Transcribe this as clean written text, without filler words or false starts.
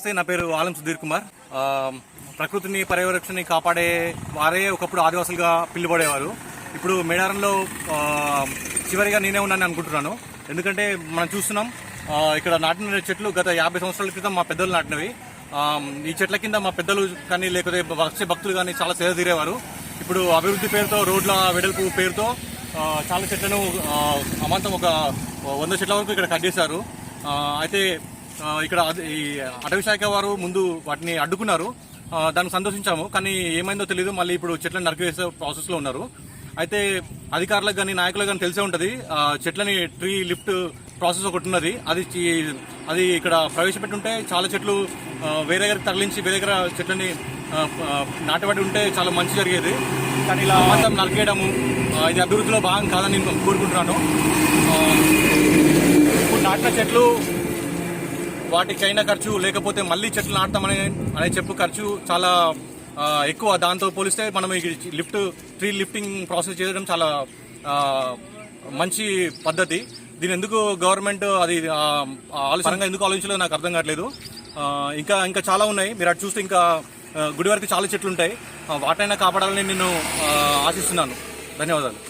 నమస్తే, నా పేరు ఆలం సుధీర్ కుమార్. ప్రకృతిని పర్యావరణని కాపాడే వారే ఒకప్పుడు ఆదివాసులుగా పిలువబడేవారు. ఇప్పుడు మేడారంలో చివరిగా నేనే ఉన్నానని అనుకుంటున్నాను. ఎందుకంటే మనం చూస్తున్నాం, ఇక్కడ నాటిన చెట్లు గత 50 సంవత్సరాల క్రితం మా పెద్దలు నాటినవి. ఈ చెట్ల కింద మా పెద్దలు కానీ లేకపోతే వచ్చే భక్తులు కానీ చాలా సేద తీరేవారు. ఇప్పుడు అభివృద్ధి పేరుతో, రోడ్ల వెడల్పు పేరుతో చాలా చెట్లను అమాంతం ఒక 100 చెట్ల వరకు ఇక్కడ కట్ చేశారు. అయితే ఇక్కడ ఈ అటవీ శాఖ వారు ముందు వాటిని అడ్డుకున్నారు. దానికి సంతోషించాము, కానీ ఏమైందో తెలియదు. మళ్ళీ ఇప్పుడు చెట్లను నరికివేసే ప్రాసెస్లో ఉన్నారు. అయితే అధికారులకు కానీ నాయకులకు కానీ తెలిసే ఉంటుంది, చెట్లని ట్రీ లిఫ్ట్ ప్రాసెస్ ఒకటి ఉన్నది. అది ఇక్కడ ప్రవేశపెట్టుంటే చాలా చెట్లు వేరే దగ్గర తరలించి వేరే దగ్గర చెట్లని నాటబడి ఉంటే చాలా మంచి జరిగేది. కానీ ఇలా మొత్తం నరికేయడము ఇది అభివృద్ధిలో భాగం కాదని నేను కోరుకుంటున్నాను. ఇప్పుడు నాటిన చెట్లు వాటికైన ఖర్చు, లేకపోతే మళ్ళీ చెట్లు నాటుతామనే చెప్పు ఖర్చు చాలా ఎక్కువ. దాంతో పోలిస్తే మనం ఈ ట్రీ లిఫ్టింగ్ ప్రాసెస్ చేయడం చాలా మంచి పద్ధతి. దీని ఎందుకు గవర్నమెంట్ అది ఆలోచనగా ఎందుకు ఆలోచించలేదు నాకు అర్థం కావట్లేదు. ఇంకా చాలా ఉన్నాయి. మీరు అటు చూస్తే ఇంకా గుడి వరకు చాలా చెట్లు ఉంటాయి. వాటైనా కాపాడాలని నేను ఆశిస్తున్నాను. ధన్యవాదాలు.